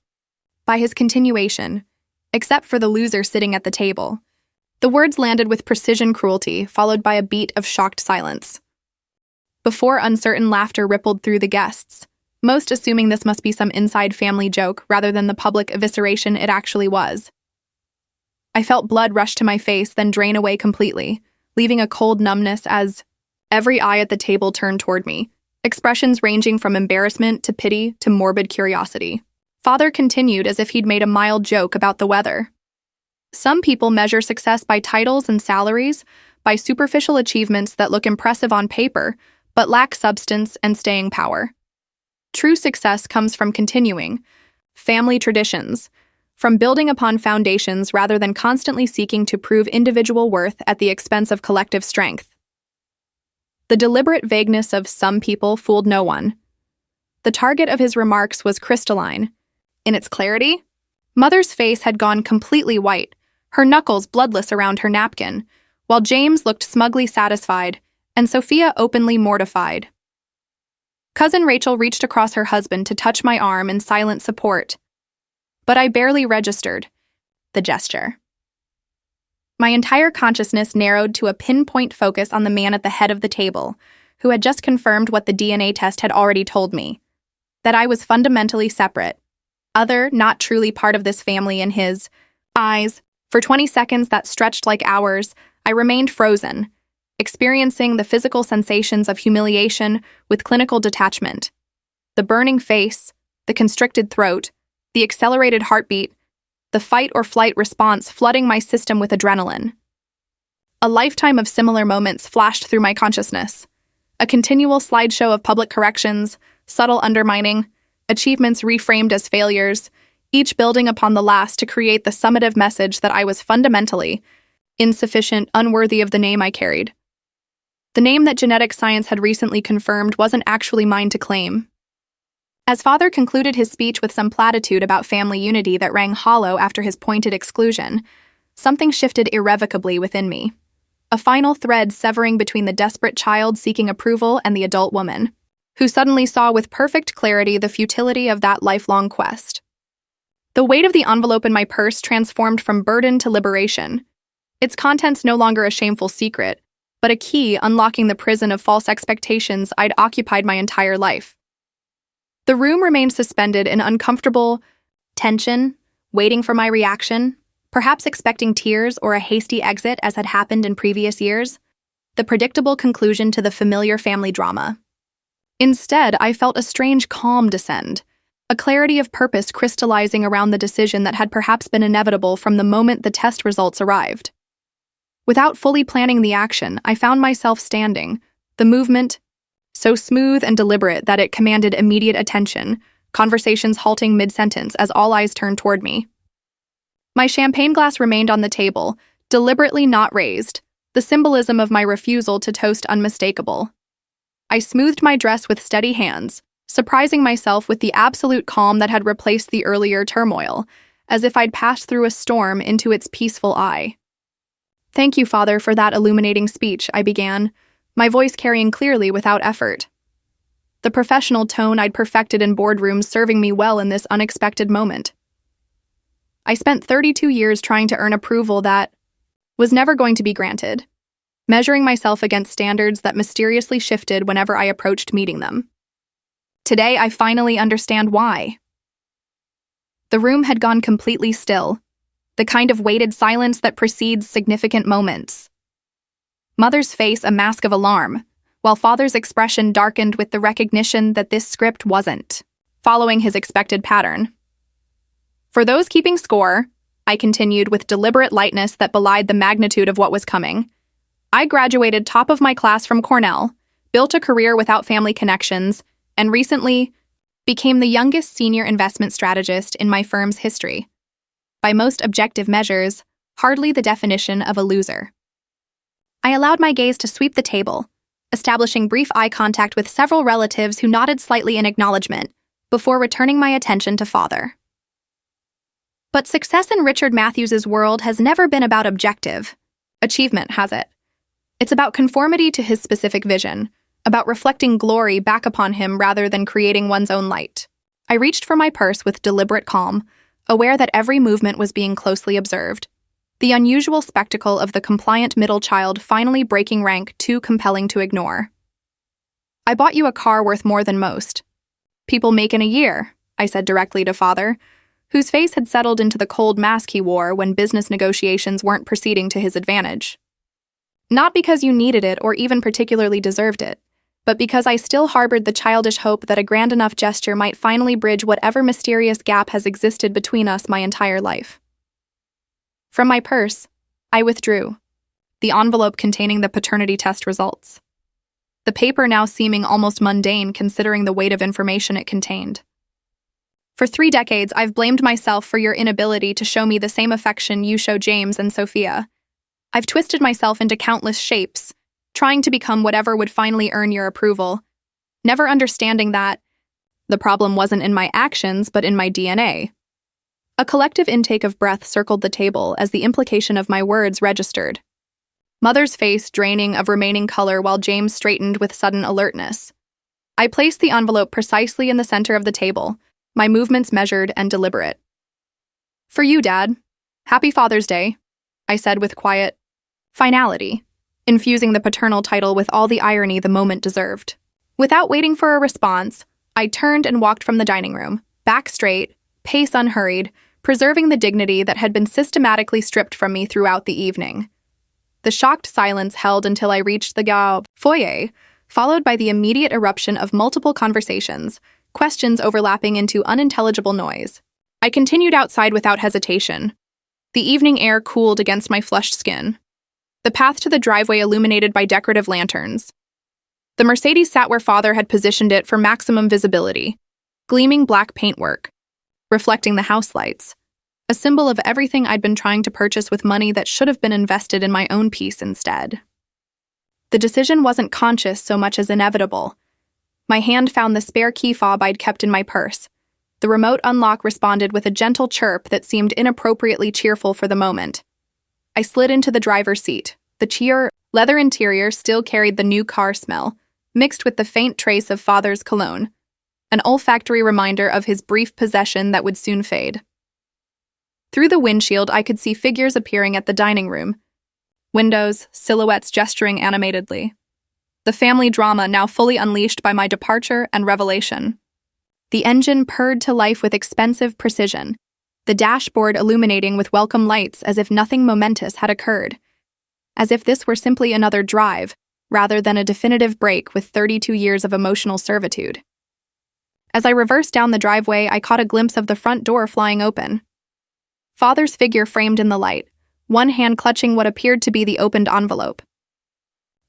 by his continuation, except for the loser sitting at the table. The words landed with precision cruelty, followed by a beat of shocked silence. Before uncertain laughter rippled through the guests, most assuming this must be some inside family joke rather than the public evisceration it actually was. I felt blood rush to my face, then drain away completely, leaving a cold numbness as every eye at the table turned toward me, expressions ranging from embarrassment to pity to morbid curiosity. Father continued as if he'd made a mild joke about the weather. Some people measure success by titles and salaries, by superficial achievements that look impressive on paper, but lack substance and staying power. True success comes from continuing family traditions, from building upon foundations rather than constantly seeking to prove individual worth at the expense of collective strength. The deliberate vagueness of some people fooled no one. The target of his remarks was crystalline. In its clarity, Mother's face had gone completely white, her knuckles bloodless around her napkin, while James looked smugly satisfied, and Sophia openly mortified. Cousin Rachel reached across her husband to touch my arm in silent support, but I barely registered the gesture. My entire consciousness narrowed to a pinpoint focus on the man at the head of the table, who had just confirmed what the DNA test had already told me, that I was fundamentally separate, other, not truly part of this family. In his eyes, for 20 seconds that stretched like hours, I remained frozen, experiencing the physical sensations of humiliation with clinical detachment. The burning face, the constricted throat, the accelerated heartbeat, the fight-or-flight response flooding my system with adrenaline. A lifetime of similar moments flashed through my consciousness. A continual slideshow of public corrections, subtle undermining, achievements reframed as failures, each building upon the last to create the summative message that I was fundamentally insufficient, unworthy of the name I carried. The name that genetic science had recently confirmed wasn't actually mine to claim. As Father concluded his speech with some platitude about family unity that rang hollow after his pointed exclusion, something shifted irrevocably within me. A final thread severing between the desperate child seeking approval and the adult woman, who suddenly saw with perfect clarity the futility of that lifelong quest. The weight of the envelope in my purse transformed from burden to liberation, its contents no longer a shameful secret, but a key unlocking the prison of false expectations I'd occupied my entire life. The room remained suspended in uncomfortable tension, waiting for my reaction, perhaps expecting tears or a hasty exit as had happened in previous years, the predictable conclusion to the familiar family drama. Instead, I felt a strange calm descend, a clarity of purpose crystallizing around the decision that had perhaps been inevitable from the moment the test results arrived. Without fully planning the action, I found myself standing, the movement so smooth and deliberate that it commanded immediate attention, conversations halting mid-sentence as all eyes turned toward me. My champagne glass remained on the table, deliberately not raised, the symbolism of my refusal to toast unmistakable. I smoothed my dress with steady hands, surprising myself with the absolute calm that had replaced the earlier turmoil, as if I'd passed through a storm into its peaceful eye. "Thank you, Father, for that illuminating speech," I began, my voice carrying clearly without effort. The professional tone I'd perfected in boardrooms serving me well in this unexpected moment. I spent 32 years trying to earn approval that was never going to be granted, measuring myself against standards that mysteriously shifted whenever I approached meeting them. Today, I finally understand why. The room had gone completely still, the kind of weighted silence that precedes significant moments. Mother's face a mask of alarm, while Father's expression darkened with the recognition that this script wasn't following his expected pattern. "For those keeping score," I continued with deliberate lightness that belied the magnitude of what was coming, "I graduated top of my class from Cornell, built a career without family connections, and recently became the youngest senior investment strategist in my firm's history. By most objective measures, hardly the definition of a loser." I allowed my gaze to sweep the table, establishing brief eye contact with several relatives who nodded slightly in acknowledgement before returning my attention to Father. But success in Richard Matthews's world has never been about objective achievement, has it? It's about conformity to his specific vision, about reflecting glory back upon him rather than creating one's own light. I reached for my purse with deliberate calm, aware that every movement was being closely observed. The unusual spectacle of the compliant middle child finally breaking rank too compelling to ignore. "I bought you a car worth more than most people make in a year," I said directly to Father, whose face had settled into the cold mask he wore when business negotiations weren't proceeding to his advantage. "Not because you needed it or even particularly deserved it, but because I still harbored the childish hope that a grand enough gesture might finally bridge whatever mysterious gap has existed between us my entire life." From my purse, I withdrew, the envelope containing the paternity test results. The paper now seeming almost mundane considering the weight of information it contained. "For 3 decades, I've blamed myself for your inability to show me the same affection you show James and Sophia. I've twisted myself into countless shapes, trying to become whatever would finally earn your approval, never understanding that the problem wasn't in my actions but in my DNA." A collective intake of breath circled the table as the implication of my words registered. Mother's face draining of remaining color while James straightened with sudden alertness. I placed the envelope precisely in the center of the table, my movements measured and deliberate. "For you, Dad. Happy Father's Day," I said with quiet finality, infusing the paternal title with all the irony the moment deserved. Without waiting for a response, I turned and walked from the dining room, back straight, pace unhurried, preserving the dignity that had been systematically stripped from me throughout the evening. The shocked silence held until I reached the foyer, followed by the immediate eruption of multiple conversations, questions overlapping into unintelligible noise. I continued outside without hesitation. The evening air cooled against my flushed skin. The path to the driveway illuminated by decorative lanterns. The Mercedes sat where Father had positioned it for maximum visibility, gleaming black paintwork, reflecting the house lights, a symbol of everything I'd been trying to purchase with money that should have been invested in my own peace instead. The decision wasn't conscious so much as inevitable. My hand found the spare key fob I'd kept in my purse. The remote unlock responded with a gentle chirp that seemed inappropriately cheerful for the moment. I slid into the driver's seat. The cheer leather interior still carried the new car smell, mixed with the faint trace of Father's cologne, an olfactory reminder of his brief possession that would soon fade. Through the windshield, I could see figures appearing at the dining room. Windows, silhouettes gesturing animatedly. The family drama now fully unleashed by my departure and revelation. The engine purred to life with expensive precision, the dashboard illuminating with welcome lights as if nothing momentous had occurred, as if this were simply another drive, rather than a definitive break with 32 years of emotional servitude. As I reversed down the driveway, I caught a glimpse of the front door flying open. Father's figure framed in the light, one hand clutching what appeared to be the opened envelope.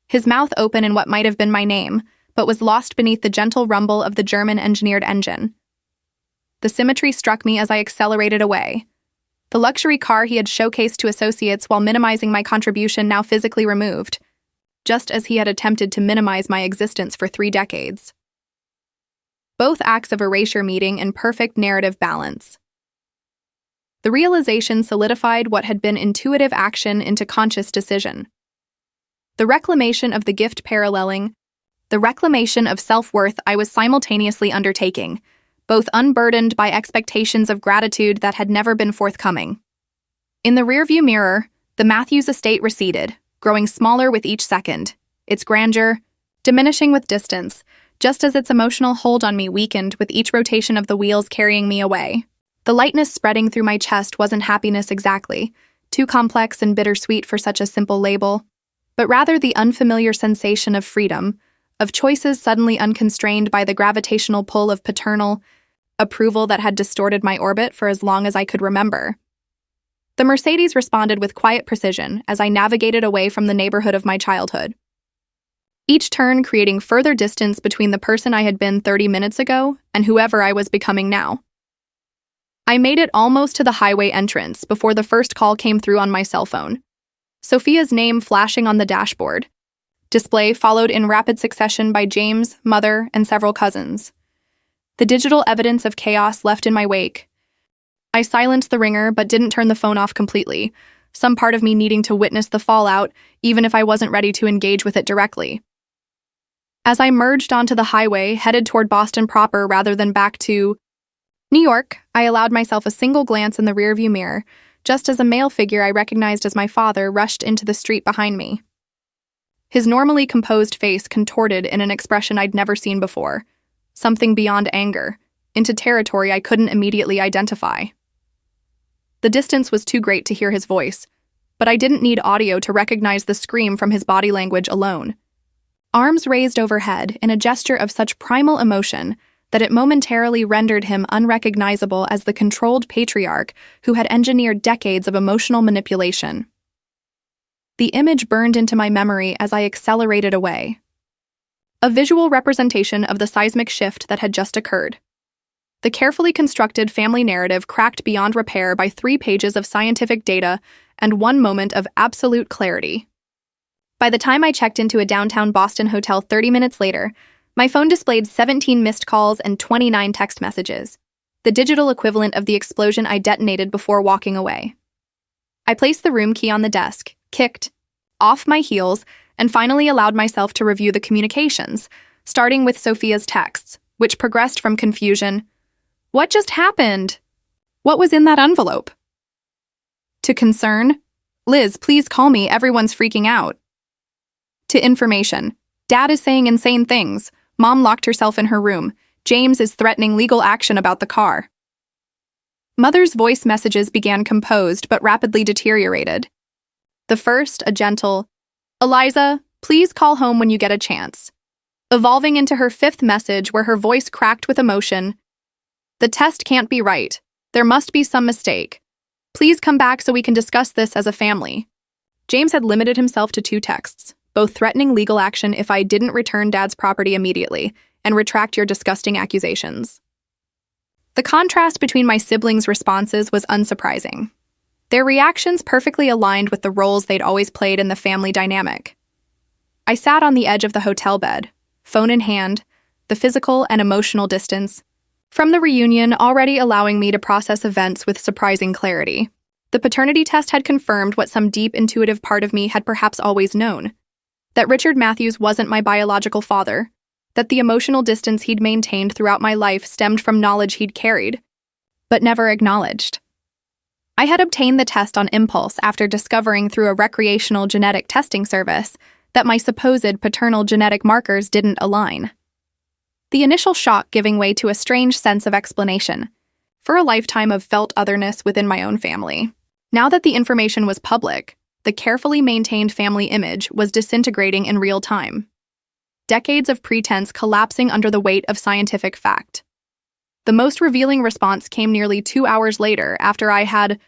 His mouth open in what might have been my name, but was lost beneath the gentle rumble of the German-engineered engine. The symmetry struck me as I accelerated away. The luxury car he had showcased to associates while minimizing my contribution now physically removed, just as he had attempted to minimize my existence for 3 decades. Both acts of erasure meeting in perfect narrative balance. The realization solidified what had been intuitive action into conscious decision. The reclamation of the gift paralleling, the reclamation of self-worth I was simultaneously undertaking, both unburdened by expectations of gratitude that had never been forthcoming. In the rearview mirror, the Matthews estate receded, growing smaller with each second, its grandeur diminishing with distance, just as its emotional hold on me weakened with each rotation of the wheels carrying me away. The lightness spreading through my chest wasn't happiness exactly, too complex and bittersweet for such a simple label, but rather the unfamiliar sensation of freedom, of choices suddenly unconstrained by the gravitational pull of paternal approval that had distorted my orbit for as long as I could remember. The Mercedes responded with quiet precision as I navigated away from the neighborhood of my childhood. Each turn creating further distance between the person I had been 30 minutes ago and whoever I was becoming now. I made it almost to the highway entrance before the first call came through on my cell phone. Sophia's name flashing on the dashboard. display followed in rapid succession by James, mother, and several cousins. The digital evidence of chaos left in my wake. I silenced the ringer but didn't turn the phone off completely, some part of me needing to witness the fallout even if I wasn't ready to engage with it directly. As I merged onto the highway, headed toward Boston proper rather than back to New York, I allowed myself a single glance in the rearview mirror, just as a male figure I recognized as my father rushed into the street behind me. His normally composed face contorted in an expression I'd never seen before, something beyond anger, into territory I couldn't immediately identify. The distance was too great to hear his voice, but I didn't need audio to recognize the scream from his body language alone. Arms raised overhead in a gesture of such primal emotion that it momentarily rendered him unrecognizable as the controlled patriarch who had engineered decades of emotional manipulation. The image burned into my memory as I accelerated away. A visual representation of the seismic shift that had just occurred. The carefully constructed family narrative cracked beyond repair by 3 pages of scientific data and 1 moment of absolute clarity. By the time I checked into a downtown Boston hotel 30 minutes later, my phone displayed 17 missed calls and 29 text messages, the digital equivalent of the explosion I detonated before walking away. I placed the room key on the desk, kicked off my heels, and finally allowed myself to review the communications, starting with Sophia's texts, which progressed from confusion. What just happened? What was in that envelope? To concern, Liz, please call me, everyone's freaking out. To information, Dad is saying insane things. Mom locked herself in her room. James is threatening legal action about the car. Mother's voice messages began composed but rapidly deteriorated. The first, a gentle, Eliza, please call home when you get a chance, evolving into her 5th message where her voice cracked with emotion. The test can't be right. There must be some mistake. Please come back so we can discuss this as a family. James had limited himself to 2 texts, both threatening legal action if I didn't return Dad's property immediately and retract your disgusting accusations. The contrast between my siblings' responses was unsurprising. Their reactions perfectly aligned with the roles they'd always played in the family dynamic. I sat on the edge of the hotel bed, phone in hand, the physical and emotional distance from the reunion already allowing me to process events with surprising clarity. The paternity test had confirmed what some deep intuitive part of me had perhaps always known, that Richard Matthews wasn't my biological father, that the emotional distance he'd maintained throughout my life stemmed from knowledge he'd carried, but never acknowledged. I had obtained the test on impulse after discovering through a recreational genetic testing service that my supposed paternal genetic markers didn't align. The initial shock giving way to a strange sense of explanation, for a lifetime of felt otherness within my own family. Now that the information was public, the carefully maintained family image was disintegrating in real time. Decades of pretense collapsing under the weight of scientific fact. The most revealing response came nearly 2 hours later after I had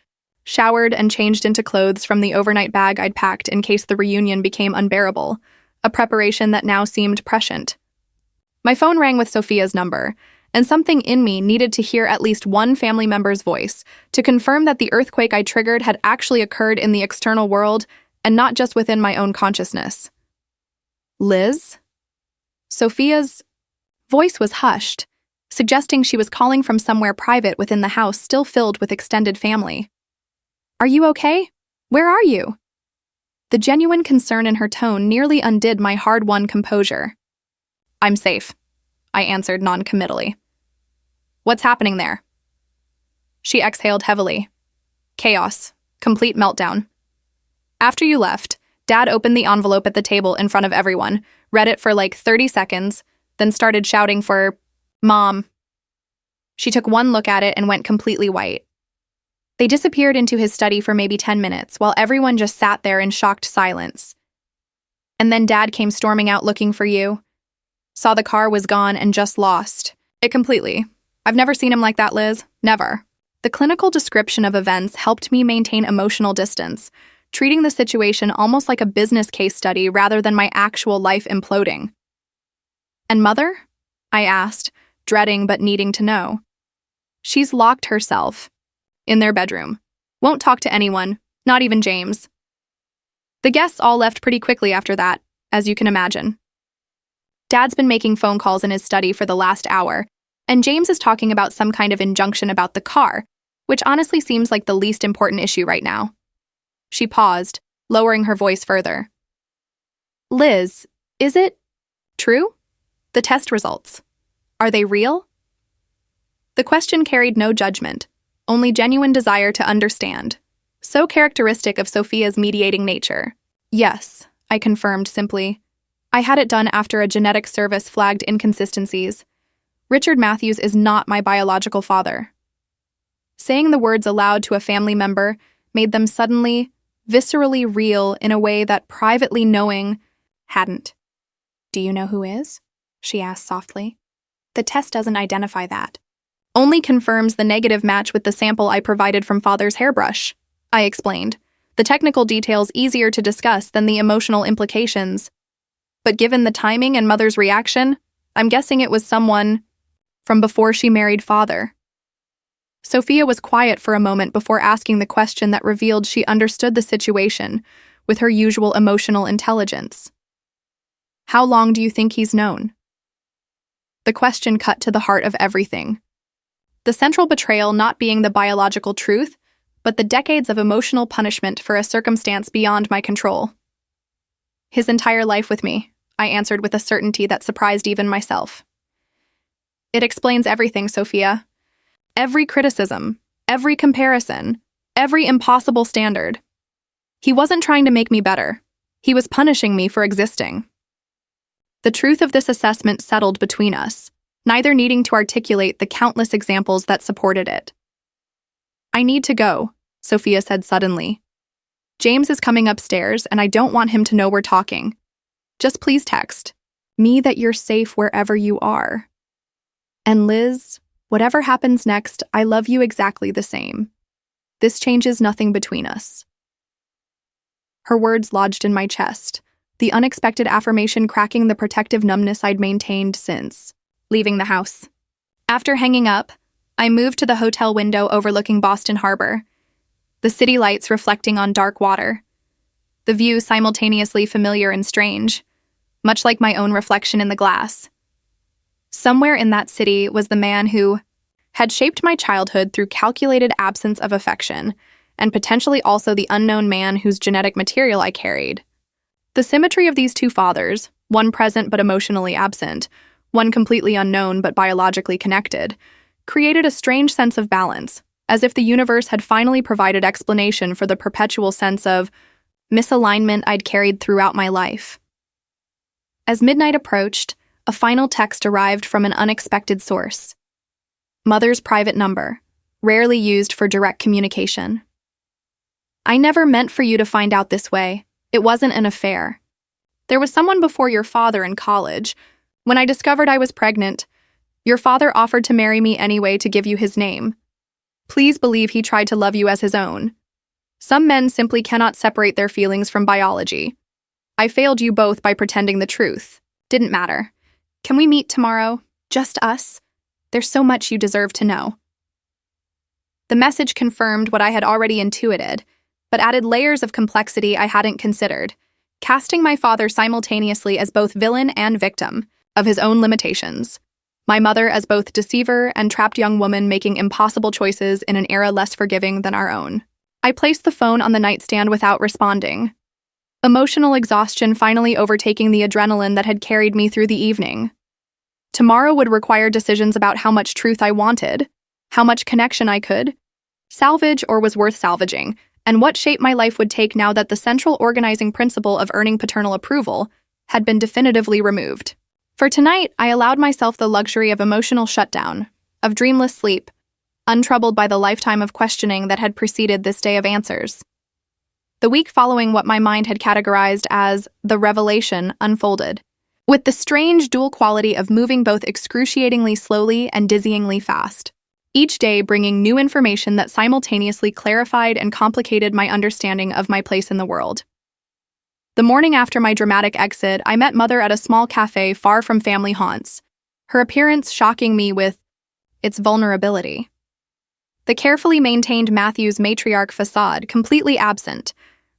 showered and changed into clothes from the overnight bag I'd packed in case the reunion became unbearable, a preparation that now seemed prescient. My phone rang with Sophia's number, and something in me needed to hear at least one family member's voice to confirm that the earthquake I triggered had actually occurred in the external world and not just within my own consciousness. Liz? Sophia's voice was hushed, suggesting she was calling from somewhere private within the house still filled with extended family. Are you okay? Where are you? The genuine concern in her tone nearly undid my hard-won composure. I'm safe, I answered non-committally. What's happening there? She exhaled heavily. Chaos. Complete meltdown. After you left, Dad opened the envelope at the table in front of everyone, read it for like 30 seconds, then started shouting for, Mom. She took one look at it and went completely white. They disappeared into his study for maybe 10 minutes while everyone just sat there in shocked silence. And then Dad came storming out looking for you. Saw the car was gone and just lost it completely. I've never seen him like that, Liz. Never. The clinical description of events helped me maintain emotional distance, treating the situation almost like a business case study rather than my actual life imploding. And Mother? I asked, dreading but needing to know. She's locked herself in their bedroom. Won't talk to anyone, not even James. The guests all left pretty quickly after that, as you can imagine. Dad's been making phone calls in his study for the last hour, and James is talking about some kind of injunction about the car, which honestly seems like the least important issue right now. She paused, lowering her voice further. Liz, is it true? The test results. Are they real? The question carried no judgment, only genuine desire to understand, so characteristic of Sophia's mediating nature. Yes, I confirmed simply. I had it done after a genetic service flagged inconsistencies. Richard Matthews is not my biological father. Saying the words aloud to a family member made them suddenly, viscerally real in a way that privately knowing hadn't. Do you know who is? She asked softly. The test doesn't identify that. Only confirms the negative match with the sample I provided from father's hairbrush, I explained. The technical details easier to discuss than the emotional implications. But given the timing and mother's reaction, I'm guessing it was someone from before she married father. Sophia was quiet for a moment before asking the question that revealed she understood the situation with her usual emotional intelligence. How long do you think he's known? The question cut to the heart of everything. The central betrayal not being the biological truth, but the decades of emotional punishment for a circumstance beyond my control. His entire life with me, I answered with a certainty that surprised even myself. It explains everything, Sophia. Every criticism, every comparison, every impossible standard. He wasn't trying to make me better. He was punishing me for existing. The truth of this assessment settled between us, neither needing to articulate the countless examples that supported it. I need to go, Sophia said suddenly. James is coming upstairs, and I don't want him to know we're talking. Just please text me that you're safe wherever you are. And Liz, whatever happens next, I love you exactly the same. This changes nothing between us. Her words lodged in my chest, the unexpected affirmation cracking the protective numbness I'd maintained since leaving the house. After hanging up, I moved to the hotel window overlooking Boston Harbor, the city lights reflecting on dark water, the view simultaneously familiar and strange, much like my own reflection in the glass. Somewhere in that city was the man who had shaped my childhood through calculated absence of affection, and potentially also the unknown man whose genetic material I carried. The symmetry of these two fathers, one present but emotionally absent, one completely unknown but biologically connected, created a strange sense of balance, as if the universe had finally provided explanation for the perpetual sense of misalignment I'd carried throughout my life. As midnight approached, a final text arrived from an unexpected source. Mother's private number, rarely used for direct communication. I never meant for you to find out this way. It wasn't an affair. There was someone before your father in college. When I discovered I was pregnant, your father offered to marry me anyway to give you his name. Please believe he tried to love you as his own. Some men simply cannot separate their feelings from biology. I failed you both by pretending the truth. Didn't matter. Can we meet tomorrow? Just us? There's so much you deserve to know. The message confirmed what I had already intuited, but added layers of complexity I hadn't considered, casting my father simultaneously as both villain and victim of his own limitations. My mother as both deceiver and trapped young woman making impossible choices in an era less forgiving than our own. I placed the phone on the nightstand without responding, emotional exhaustion finally overtaking the adrenaline that had carried me through the evening. Tomorrow would require decisions about how much truth I wanted, how much connection I could salvage or was worth salvaging, and what shape my life would take now that the central organizing principle of earning paternal approval had been definitively removed. For tonight, I allowed myself the luxury of emotional shutdown, of dreamless sleep, untroubled by the lifetime of questioning that had preceded this day of answers. The week following what my mind had categorized as the revelation unfolded, with the strange dual quality of moving both excruciatingly slowly and dizzyingly fast, each day bringing new information that simultaneously clarified and complicated my understanding of my place in the world. The morning after my dramatic exit, I met Mother at a small cafe far from family haunts, her appearance shocking me with its vulnerability. The carefully maintained Matthews matriarch facade completely absent,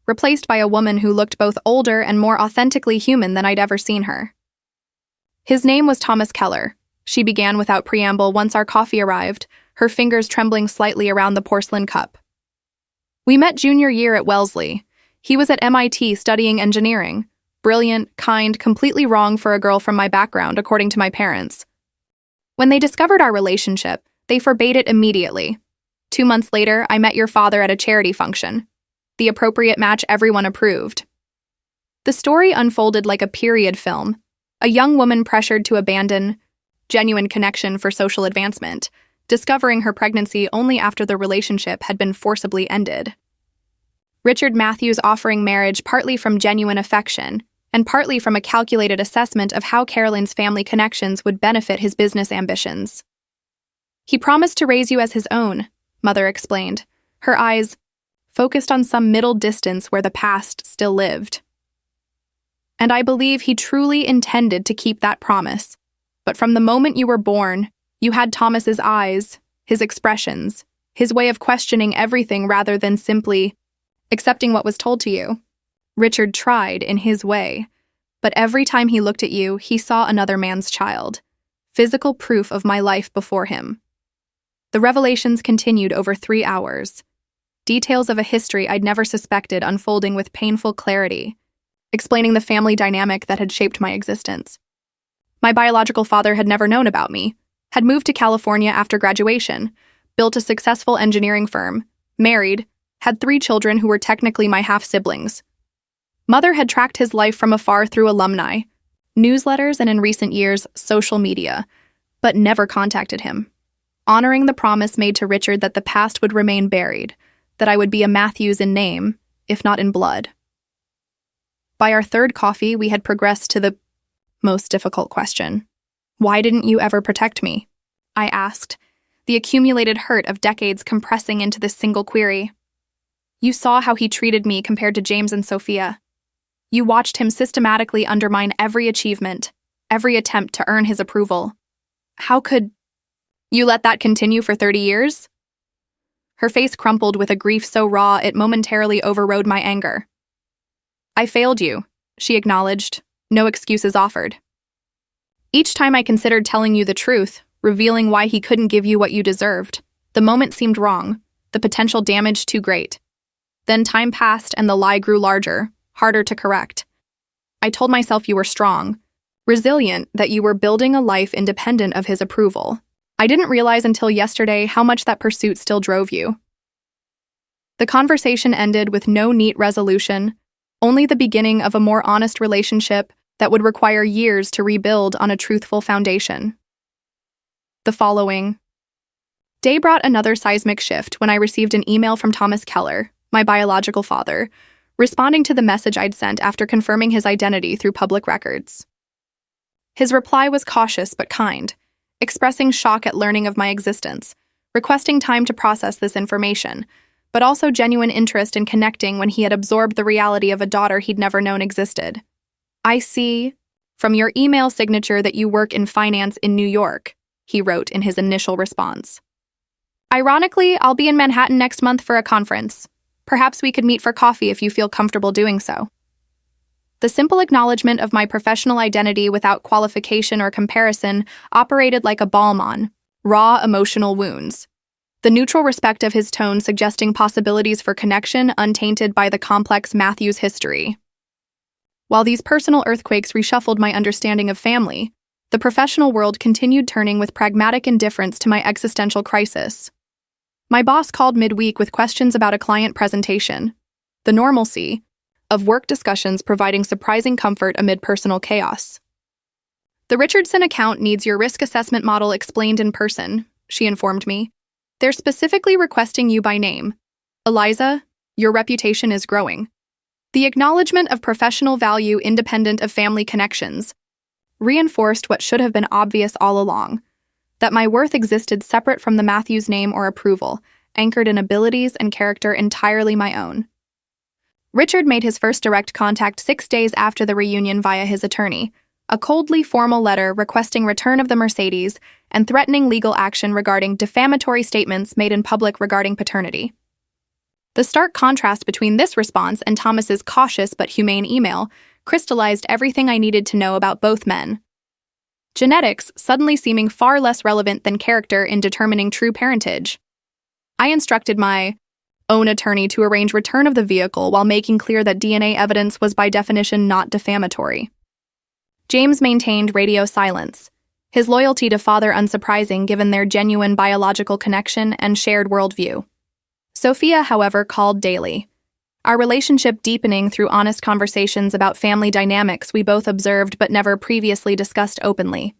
replaced by a woman who looked both older and more authentically human than I'd ever seen her. His name was Thomas Keller, she began without preamble once our coffee arrived, her fingers trembling slightly around the porcelain cup. We met junior year at Wellesley. He was at MIT studying engineering. Brilliant, kind, completely wrong for a girl from my background, according to my parents. When they discovered our relationship, they forbade it immediately. 2 months later, I met your father at a charity function. The appropriate match everyone approved. The story unfolded like a period film. A young woman pressured to abandon genuine connection for social advancement, discovering her pregnancy only after the relationship had been forcibly ended. Richard Matthews offering marriage partly from genuine affection, and partly from a calculated assessment of how Carolyn's family connections would benefit his business ambitions. He promised to raise you as his own, Mother explained, her eyes focused on some middle distance where the past still lived. And I believe he truly intended to keep that promise. But from the moment you were born, you had Thomas's eyes, his expressions, his way of questioning everything rather than simply accepting what was told to you. Richard tried in his way, but every time he looked at you, he saw another man's child, physical proof of my life before him. The revelations continued over 3 hours, details of a history I'd never suspected unfolding with painful clarity, explaining the family dynamic that had shaped my existence. My biological father had never known about me, had moved to California after graduation, built a successful engineering firm, married, had 3 children who were technically my half-siblings. Mother had tracked his life from afar through alumni, newsletters, and in recent years, social media, but never contacted him, honoring the promise made to Richard that the past would remain buried, that I would be a Matthews in name, if not in blood. By our 3rd coffee, we had progressed to the most difficult question. Why didn't you ever protect me? I asked, the accumulated hurt of decades compressing into this single query. You saw how he treated me compared to James and Sophia. You watched him systematically undermine every achievement, every attempt to earn his approval. How could you let that continue for 30 years? Her face crumpled with a grief so raw it momentarily overrode my anger. I failed you, she acknowledged, no excuses offered. Each time I considered telling you the truth, revealing why he couldn't give you what you deserved, the moment seemed wrong, the potential damage too great. Then time passed and the lie grew larger, harder to correct. I told myself you were strong, resilient, that you were building a life independent of his approval. I didn't realize until yesterday how much that pursuit still drove you. The conversation ended with no neat resolution, only the beginning of a more honest relationship that would require years to rebuild on a truthful foundation. The following day brought another seismic shift when I received an email from Thomas Keller, my biological father, responding to the message I'd sent after confirming his identity through public records. His reply was cautious but kind, expressing shock at learning of my existence, requesting time to process this information, but also genuine interest in connecting when he had absorbed the reality of a daughter he'd never known existed. I see from your email signature that you work in finance in New York, he wrote in his initial response. Ironically, I'll be in Manhattan next month for a conference. Perhaps we could meet for coffee if you feel comfortable doing so. The simple acknowledgement of my professional identity without qualification or comparison operated like a balm on raw emotional wounds. The neutral respect of his tone suggesting possibilities for connection untainted by the complex Matthews history. While these personal earthquakes reshuffled my understanding of family, the professional world continued turning with pragmatic indifference to my existential crisis. My boss called midweek with questions about a client presentation, the normalcy of work discussions providing surprising comfort amid personal chaos. The Richardson account needs your risk assessment model explained in person, she informed me. They're specifically requesting you by name. Eliza, your reputation is growing. The acknowledgement of professional value independent of family connections reinforced what should have been obvious all along, that my worth existed separate from the Matthews name or approval, anchored in abilities and character entirely my own. Richard made his first direct contact 6 days after the reunion via his attorney, a coldly formal letter requesting return of the Mercedes and threatening legal action regarding defamatory statements made in public regarding paternity. The stark contrast between this response and Thomas's cautious but humane email crystallized everything I needed to know about both men. Genetics suddenly seeming far less relevant than character in determining true parentage. I instructed my own attorney to arrange return of the vehicle while making clear that DNA evidence was by definition not defamatory. James maintained radio silence, his loyalty to father unsurprising given their genuine biological connection and shared worldview. Sophia, however, called daily, our relationship deepening through honest conversations about family dynamics we both observed but never previously discussed openly.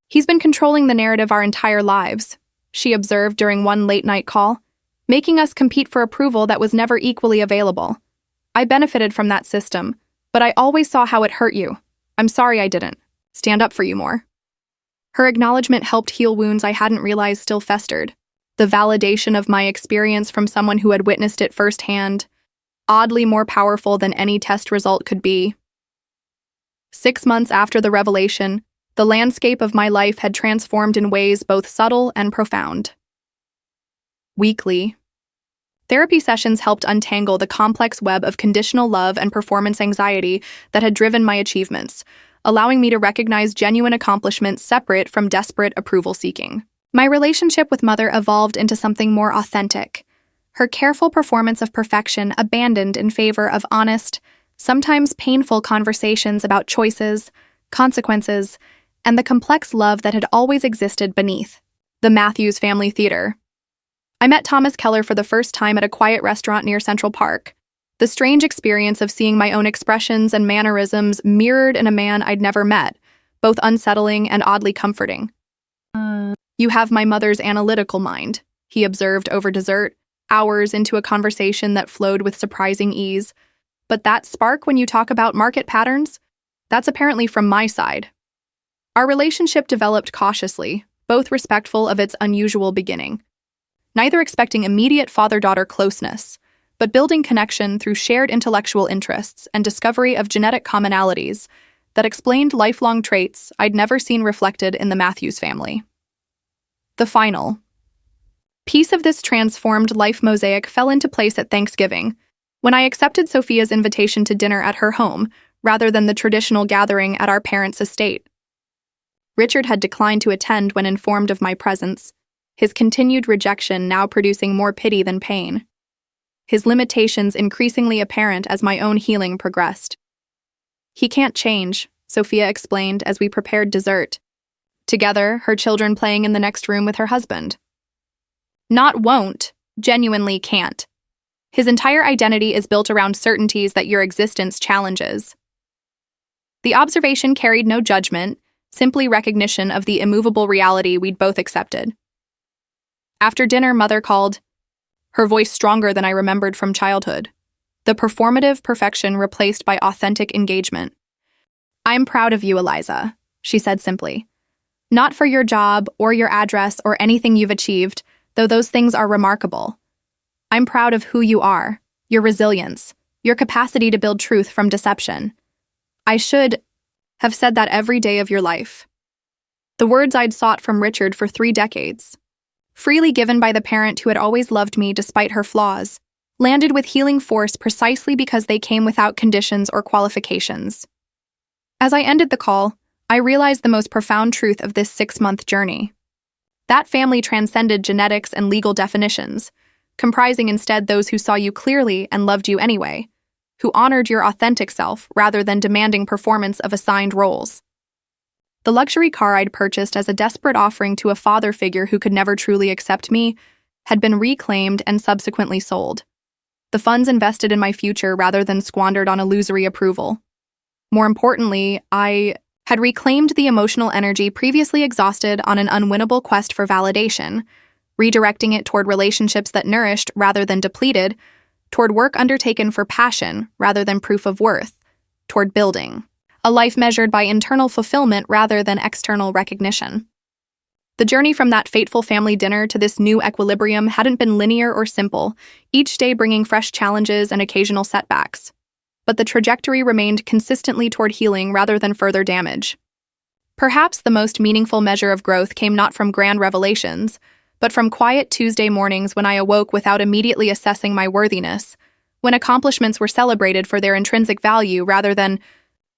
He's been controlling the narrative our entire lives, she observed during one late-night call, making us compete for approval that was never equally available. I benefited from that system, but I always saw how it hurt you. I'm sorry I didn't stand up for you more. Her acknowledgement helped heal wounds I hadn't realized still festered. The validation of my experience from someone who had witnessed it firsthand, oddly more powerful than any test result could be. 6 months after the revelation, the landscape of my life had transformed in ways both subtle and profound. Weekly, therapy sessions helped untangle the complex web of conditional love and performance anxiety that had driven my achievements, allowing me to recognize genuine accomplishments separate from desperate approval-seeking. My relationship with Mother evolved into something more authentic, her careful performance of perfection abandoned in favor of honest, sometimes painful conversations about choices, consequences, and the complex love that had always existed beneath. The Matthews Family Theater. I met Thomas Keller for the first time at a quiet restaurant near Central Park. The strange experience of seeing my own expressions and mannerisms mirrored in a man I'd never met, both unsettling and oddly comforting. You have my mother's analytical mind, he observed over dessert, hours into a conversation that flowed with surprising ease. But that spark when you talk about market patterns? That's apparently from my side. Our relationship developed cautiously, both respectful of its unusual beginning. Neither expecting immediate father-daughter closeness, but building connection through shared intellectual interests and discovery of genetic commonalities that explained lifelong traits I'd never seen reflected in the Matthews family. The final piece of this transformed life mosaic fell into place at Thanksgiving, when I accepted Sophia's invitation to dinner at her home rather than the traditional gathering at our parents' estate. Richard had declined to attend when informed of my presence, his continued rejection now producing more pity than pain, his limitations increasingly apparent as my own healing progressed. He can't change, Sophia explained as we prepared dessert. Together, her children playing in the next room with her husband. Not won't, genuinely can't. His entire identity is built around certainties that your existence challenges. The observation carried no judgment, simply recognition of the immovable reality we'd both accepted. After dinner, Mother called, her voice stronger than I remembered from childhood, the performative perfection replaced by authentic engagement. I'm proud of you, Eliza, she said simply. Not for your job or your address or anything you've achieved, though those things are remarkable. I'm proud of who you are, your resilience, your capacity to build truth from deception. I should have said that every day of your life. The words I'd sought from Richard for 3 decades, freely given by the parent who had always loved me despite her flaws, landed with healing force precisely because they came without conditions or qualifications. As I ended the call, I realized the most profound truth of this 6-month journey. That family transcended genetics and legal definitions, comprising instead those who saw you clearly and loved you anyway, who honored your authentic self rather than demanding performance of assigned roles. The luxury car I'd purchased as a desperate offering to a father figure who could never truly accept me had been reclaimed and subsequently sold. The funds invested in my future rather than squandered on illusory approval. More importantly, I had reclaimed the emotional energy previously exhausted on an unwinnable quest for validation, redirecting it toward relationships that nourished rather than depleted, toward work undertaken for passion rather than proof of worth, toward building a life measured by internal fulfillment rather than external recognition. The journey from that fateful family dinner to this new equilibrium hadn't been linear or simple, each day bringing fresh challenges and occasional setbacks. But the trajectory remained consistently toward healing rather than further damage. Perhaps the most meaningful measure of growth came not from grand revelations, but from quiet Tuesday mornings when I awoke without immediately assessing my worthiness, when accomplishments were celebrated for their intrinsic value rather than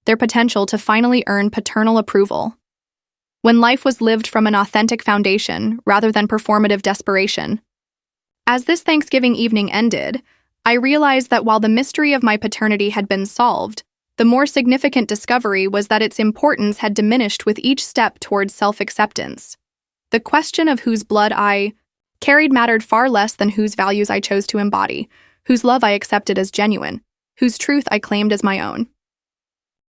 their potential to finally earn paternal approval. When life was lived from an authentic foundation rather than performative desperation. As this Thanksgiving evening ended, I realized that while the mystery of my paternity had been solved, the more significant discovery was that its importance had diminished with each step towards self-acceptance. The question of whose blood I carried mattered far less than whose values I chose to embody, whose love I accepted as genuine, whose truth I claimed as my own.